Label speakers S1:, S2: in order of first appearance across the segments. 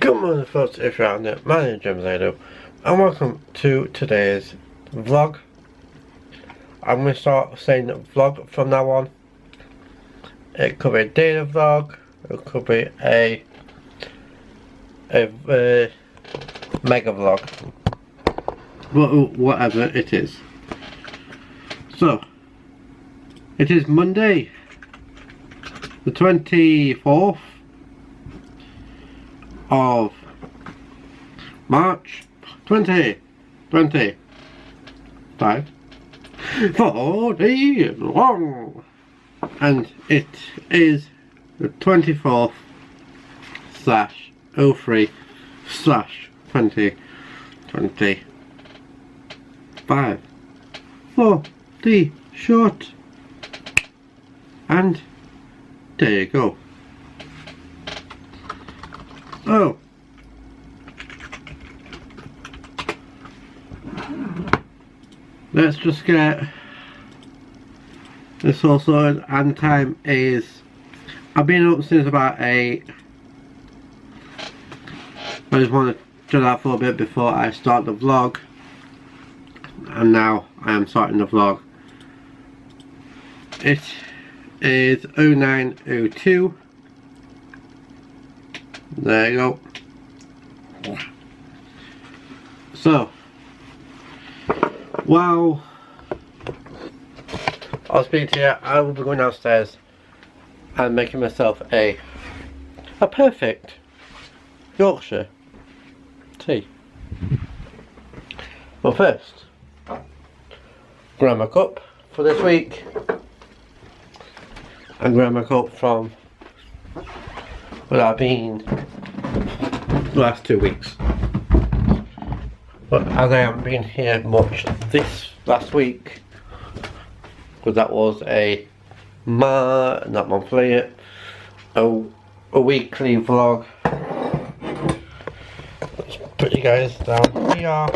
S1: Good morning folks, if you're out there, my name is James Ado, and welcome to today's vlog. I'm going to start saying vlog from now on. It could be a daily vlog, it could be a mega vlog, whatever it is. So, it is Monday, the 24th of March 2025, 41, and it is the 24th/03/2025 for the short, and there you go. Oh, let's just get this all sorted. And time is, I've been up since about 8. I just want to do that for a bit before I start the vlog, and now I am starting the vlog. It is 09:02. There you go. So, while I was speaking to you, I will be going downstairs and making myself a perfect Yorkshire tea. But first, grab my cup for this week and grab my cup from what I've been the last 2 weeks. But as I haven't been here much this last week, because that was not monthly, a weekly vlog. Let's put you guys down here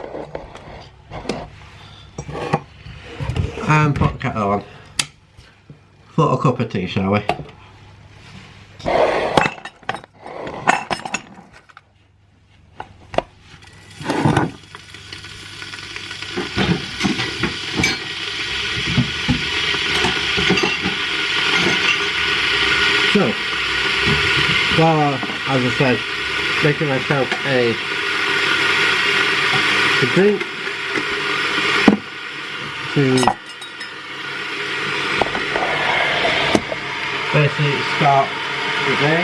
S1: and put the kettle on for a cup of tea, shall we? So, while as I said, making myself a drink to basically start the day,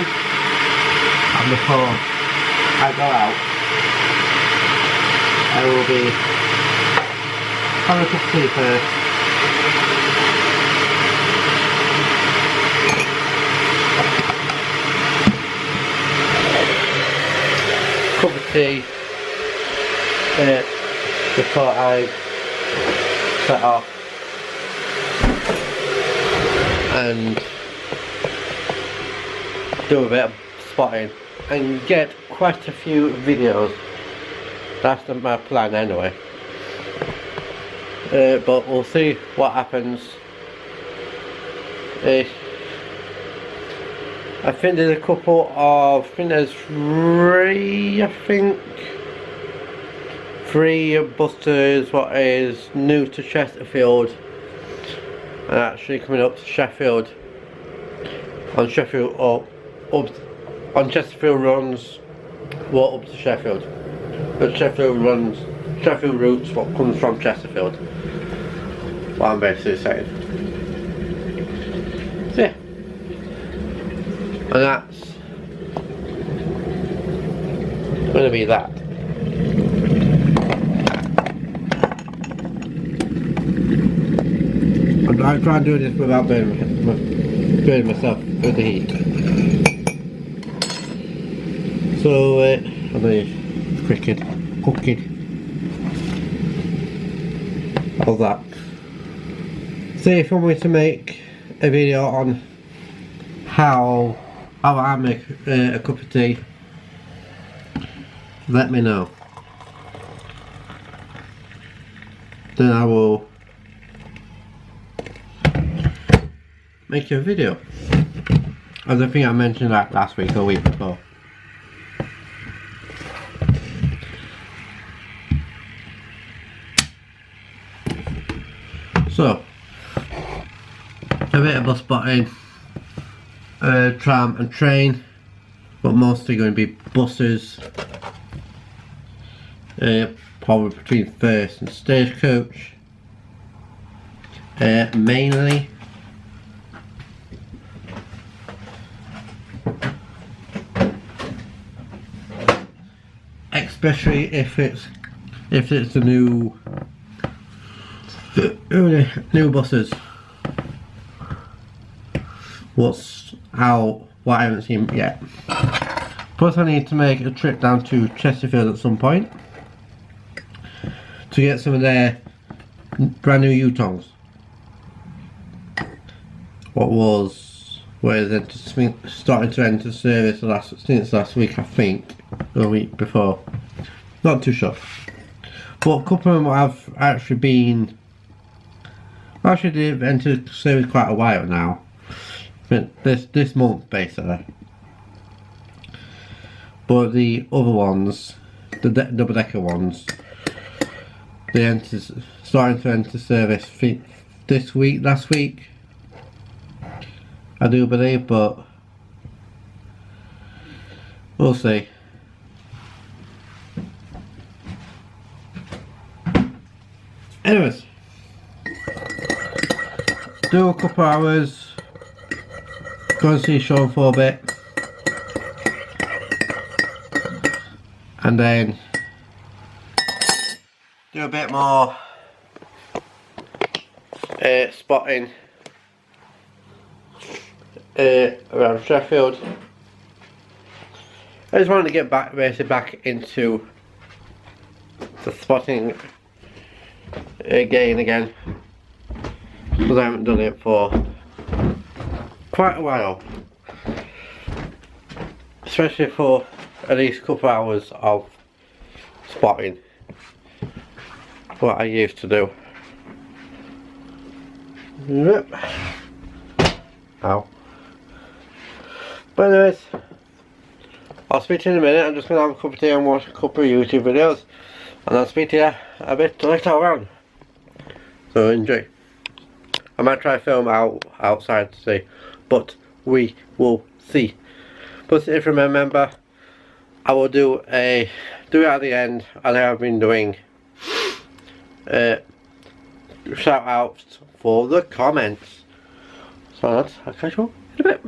S1: and before I go out I will be having a cup of tea first. Cup of tea before I set off and do a bit of spotting and get quite a few videos. That's my plan anyway, but we'll see what happens. I think there's a couple of, I think there's 3 busters what is new to Chesterfield and actually coming up to Sheffield on Chesterfield runs what up to Sheffield, but Sheffield routes what comes from Chesterfield, what I'm basically saying. So yeah, and that's going to be that. I'm trying to do this without burning myself with the heat. So I'm going to cooking all that. So if you want me to make a video on how I make a cup of tea, let me know. Then I will make a video. As I think I mentioned that last week or week before. So, a bit of bus spotting, tram and train, but mostly going to be buses, probably between First and Stagecoach, mainly. Especially if it's the new buses. What's out? What I haven't seen yet. Plus, I need to make a trip down to Chesterfield at some point to get some of their brand new U-tongs. Where they're starting to enter service since last week, I think, or the week before. Not too sure. But a couple of them have actually been. Actually, they've entered service quite a while now. This month, basically. But the other ones, the double-decker ones, starting to enter service this week, last week, I do believe, but we'll see. Anyways, do a couple hours, go and see Sean for a bit, and then do a bit more spotting around Sheffield. I just wanted to get back into the spotting again, because I haven't done it for quite a while, especially for at least a couple hours of spotting, what I used to do. Yep. Ow. But anyways, I'll speak to you in a minute. I'm just going to have a cup of tea and watch a couple of YouTube videos, and I'll speak to you a bit later on. So enjoy. I might try to film outside to see, but we will see. But if you remember, I will do it at the end, as I have been doing. Shout outs for the comments. So that's, I'll catch you in a bit.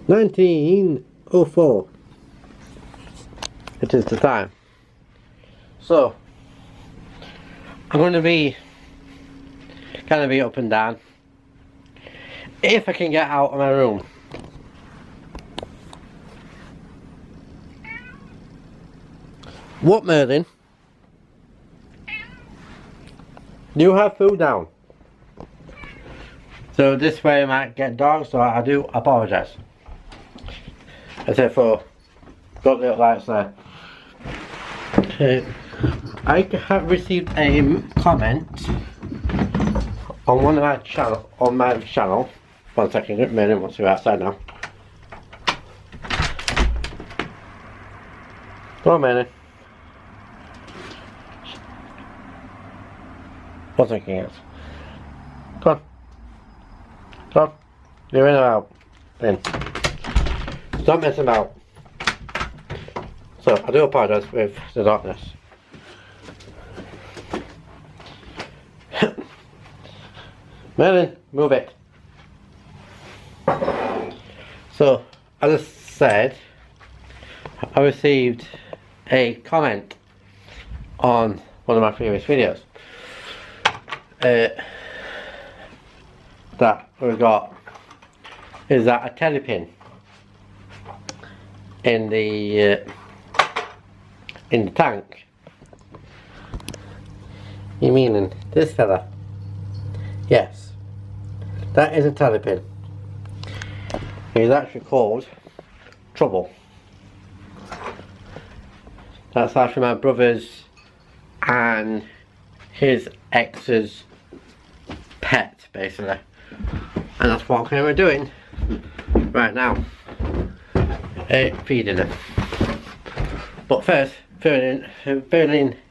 S1: 19:04. It is the time. So I'm going to be up and down. If I can get out of my room. What, Merlin? Do you have food down? So this way I might get dogs, so I do apologise. As if got little lights there. I have received a comment on one of my channel, One second, Merlin wants to go outside now. Come on, Merlin. What's thinking else? Come on. Come on. You're in or out? In. Stop messing about. So, I do apologise with the darkness. Merlin, move it. So, as I said, I received a comment on one of my previous videos that we got is that a telly pin in the tank. You meaning this fella? Yes, that is a telly pin. It's actually called Trouble. That's actually my brother's and his ex's pet, basically, and that's what we're doing right now. Feeding him. But first, filling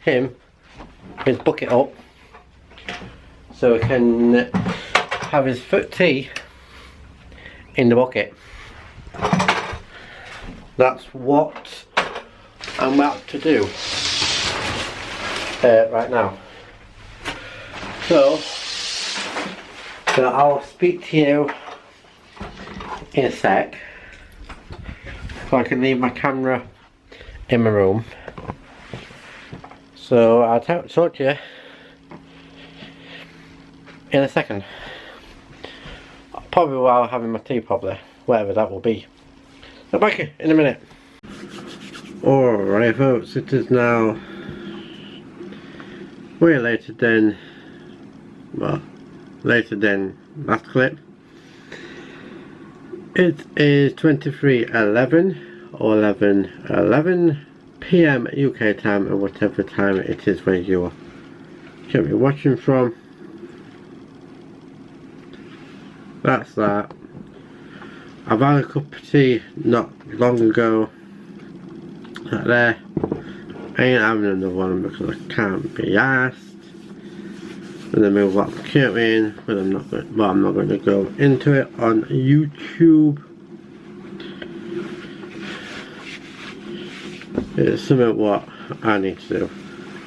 S1: him his bucket up so he can have his foot tea in the bucket. That's what I'm about to do right now. So I'll speak to you in a sec. So I can leave my camera in my room. So I'll talk to you in a second. Probably while having my tea, probably, whatever that will be. So back in a minute. Alright folks, it is now way later than, well, later than last clip. It is 23:11 or 11:11 PM UK time, or whatever time it is where you should be watching from. That's that. I've had a cup of tea not long ago. Right there. I ain't having another one because I can't be asked. And then we'll watch the curtain, but I'm not going to go into it on YouTube. It's something what I need to do.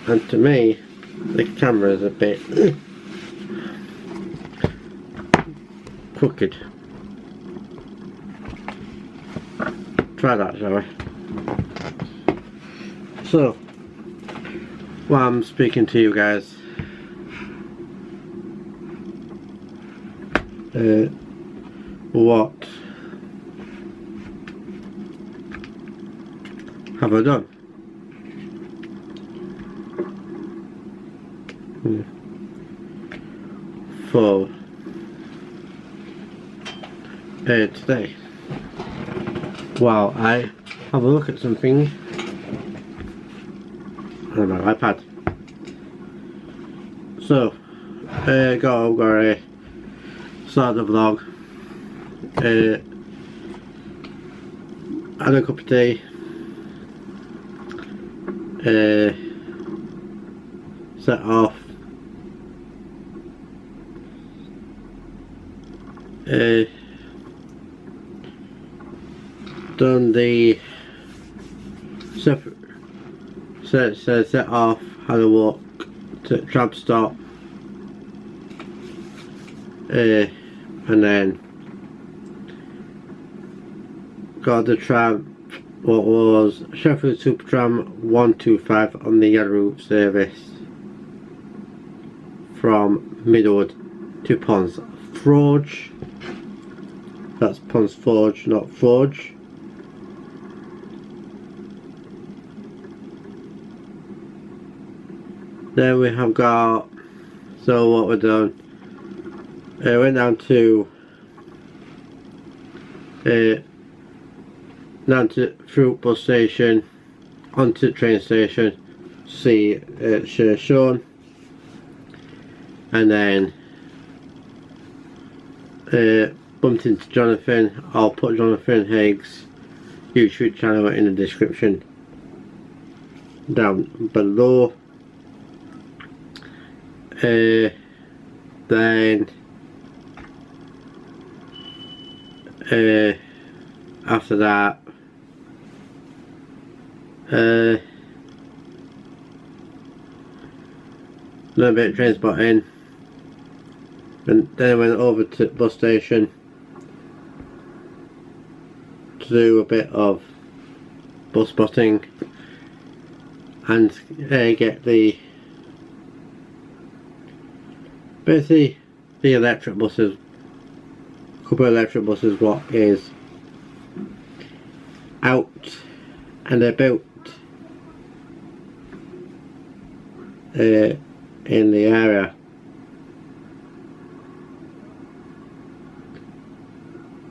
S1: And to me, the camera is a bit crooked. Try that, shall we? So, while I'm speaking to you guys, what have I done? For today. while I have a look at something on my iPad. So, gotta start the vlog. Had a cup of tea. Set off. Done the set off, had a walk to tram stop, and then got the tram, what was Sheffield Super Tram 125 on the yellow route service from Midwood to Pons Forge. That's Pons Forge, not Forge. Then we have got, so what we've done, went down to Fruit bus station, onto the train station, see Sean, and then bumped into Jonathan. I'll put Jonathan Hague's YouTube channel in the description down below. Then after that, a little bit of train spotting, and then I went over to the bus station to do a bit of bus spotting and get the basically the electric buses, a couple of electric buses, what is out and about in the area.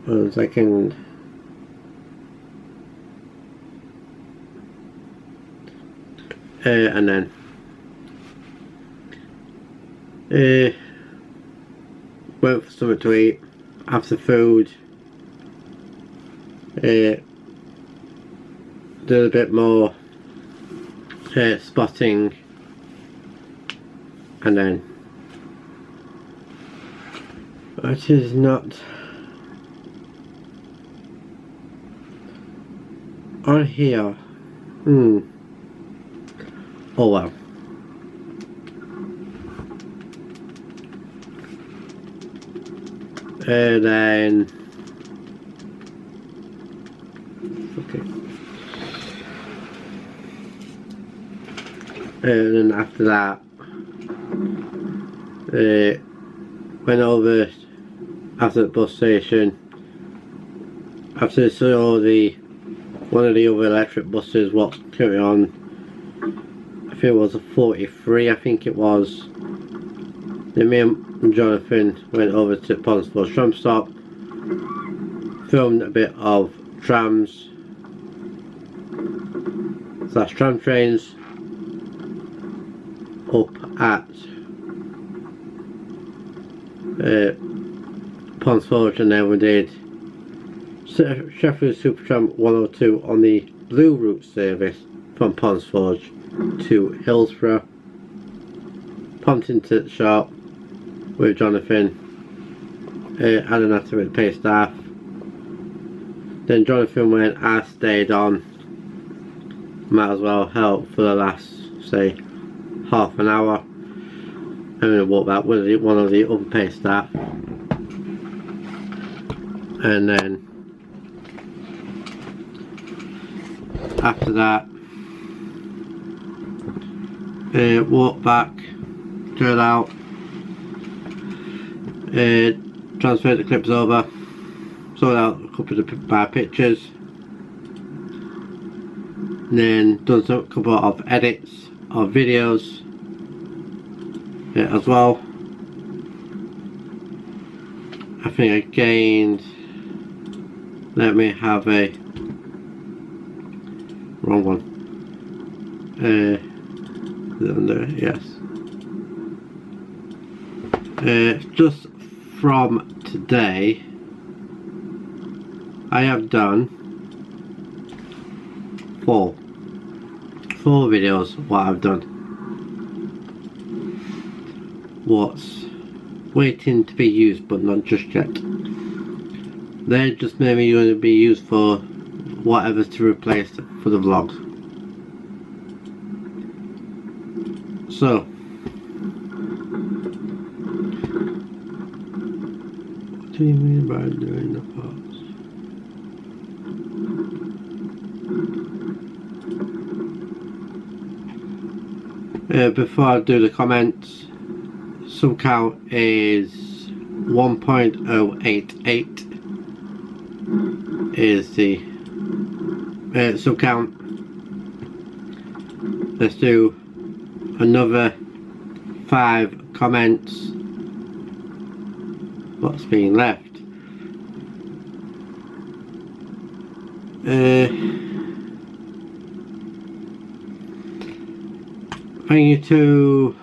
S1: One second. And then went for something to eat. After food, did a bit more spotting, and then it is not on here. Oh well. And then okay. And then after that, went over after the bus station. After I saw one of the other electric buses, what carry on. I think it was a 43. I think it was. Then me and Jonathan went over to Pons Forge tram stop, filmed a bit of trams / tram trains up at Pons Forge, and then we did Sheffield Super Tram 102 on the blue route service from Pons Forge to Hillsborough. Pumped into the shop with Jonathan, had an after with pay staff. Then Jonathan went, I stayed on, might as well help for the last, say, half an hour. I'm going to walk back with one of the other pay staff, and then after that walk back, turn out, transferred the clips over, sorted out a couple of my pictures, and then done a couple of edits of videos as well. I think I gained, let me have a wrong one. Yes. Just from today, I have done four videos. What I've done, what's waiting to be used but not just yet. They're just maybe going to be used for whatever to replace for the vlog. So what do you mean by doing the parts? Before I do the comments, sub count is 1.088 is the sub count. Let's do another 5 comments. What's being left? Thank you to,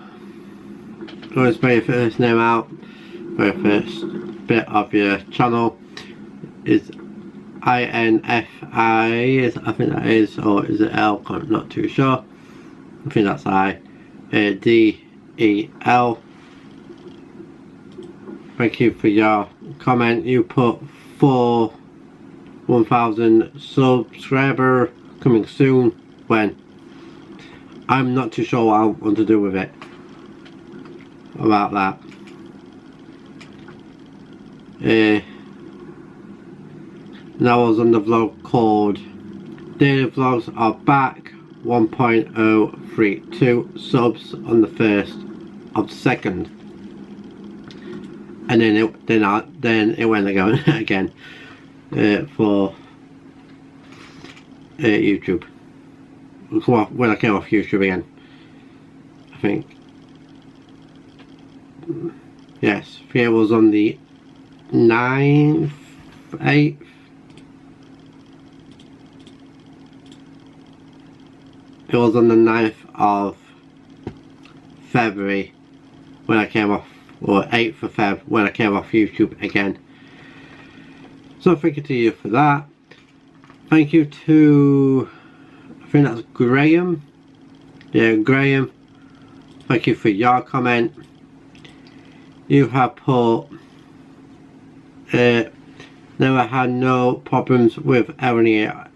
S1: let's spell your first name out. Very first bit of your channel is INFI, I think that is, or is it L? I'm not too sure. I think that's I. DEL. Thank you for your comment. You put 1,000 subscriber coming soon. When? I'm not too sure what I want to do with it. About that. That was on the vlog called Daily Vlogs Are Back. 1.032 subs on the 1st of the 2nd, and then it went again for YouTube. When I came off YouTube again, I think, yes, it was on the 9th, 8th. It was on the 9th of February when I came off, or 8th of Feb when I came off YouTube again. So thank you to you for that. Thank you to, I think that's Graham. Yeah, Graham. Thank you for your comment. You have put, never had no problems with LNER.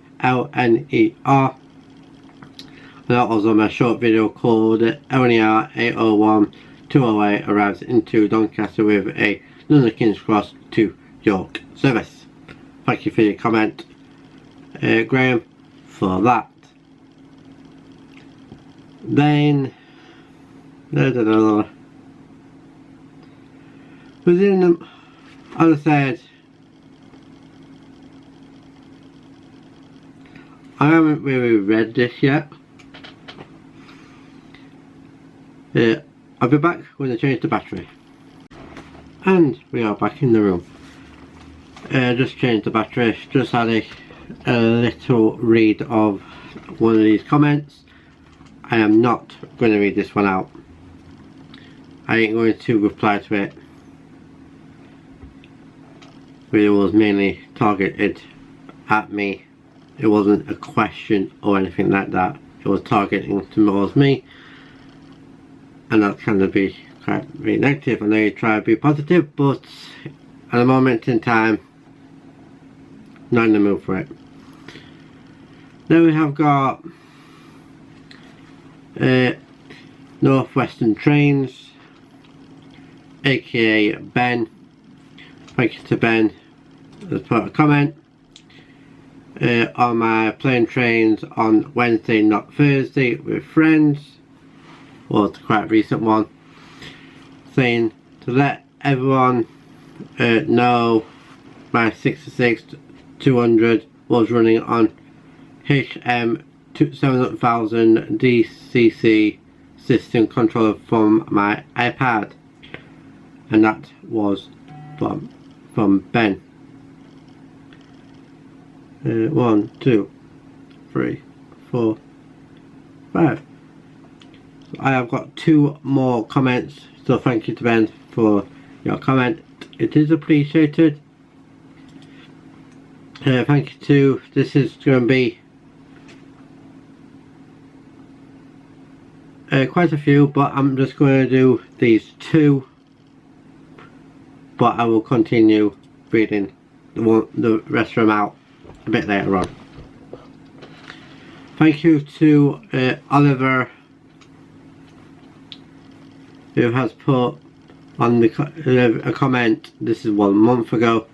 S1: That was on my short video called LNER 801-208 arrives into Doncaster with a London King's Cross to York service. Thank you for your comment, Graham, for that. Then within them, as I said, I haven't really read this yet. I'll be back when I change the battery. And we are back in the room. Just changed the battery, just had a little read of one of these comments. I am not going to read this one out. I ain't going to reply to it. But it was mainly targeted at me. It wasn't a question or anything like that. It was targeting towards me. And that can be quite really negative. I know you try to be positive, but at the moment in time, not in the mood for it. Then we have got Northwestern Trains, aka Ben. Thank you to Ben. Let's put a comment. On my plane trains on Wednesday, not Thursday, with friends. Well, it's quite a recent one, saying to let everyone know my 66-200 was running on HM 7000 DCC system controller from my iPad, and that was from Ben. 1, 2, 3, 4, 5. I have got 2 more comments, so thank you to Ben for your comment. It is appreciated. Thank you to, this is going to be quite a few, but I'm just going to do these 2, but I will continue reading the rest of them out a bit later on. Thank you to Oliver, who has put on the a comment, this is 1 month ago,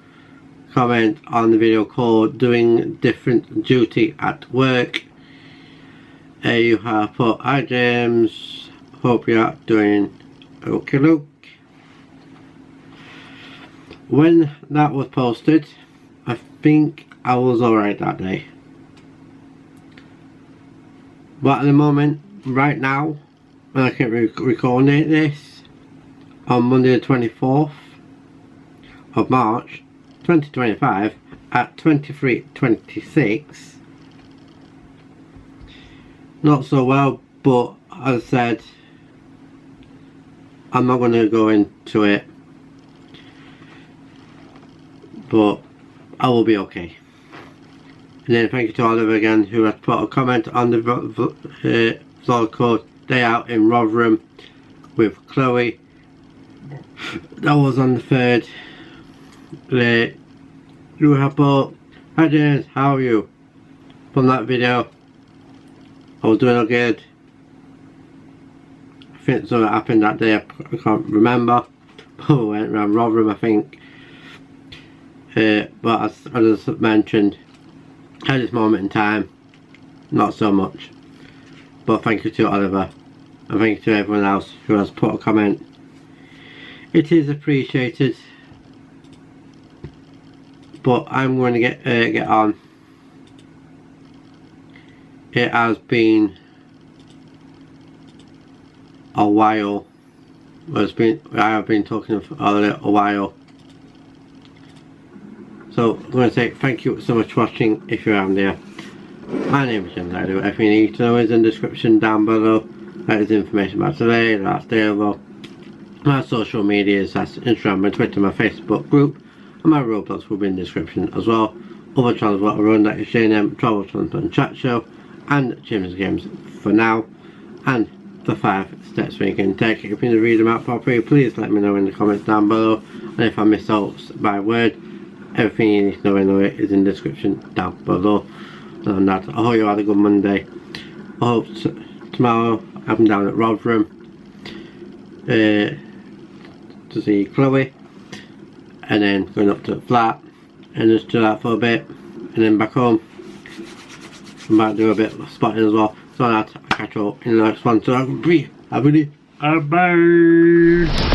S1: comment on the video called Doing Different Duty at Work. You have put, hi James, hope you are doing okay. Look, when that was posted, I think I was alright that day, but at the moment, right now, when I can record this on Monday the 24th of March 2025 at 23:26, not so well, but as I said, I'm not going to go into it, but I will be okay. And then thank you to Oliver again, who has put a comment on the vlog called Day Out in Rotherham with Chloe. That was on the 3rd. You have put, hi James, how are you? From that video, I was doing all good. I think something happened that day, I can't remember. But we went around Rotherham, I think. But as I just mentioned, at this moment in time, not so much. But thank you to Oliver, and thank you to everyone else who has put a comment. It is appreciated, but I'm going to get on. It has been a while. I have been talking for a little while. So I'm going to say thank you so much for watching if you're around there. My name is Jim. Everything you need to know is in the description down below. That is information about today, that's available. My social medias, that's Instagram, my Twitter, my Facebook group, and my Roblox will be in the description as well. Other channels what I run, that is JNM, Travel, Transport and Chat Show, and Jim's Games for now. And the 5 steps we can take. If you need to read them out properly, please let me know in the comments down below. And if I miss out by word, everything you need to know anyway is in the description down below. And that, I hope you had a good Monday. I hope tomorrow I'm down at Rotherham to see Chloe, and then going up to the flat and just do that for a bit, and then back home. I might do a bit of spotting as well. So that I'll catch you up in the next one. So have a bye.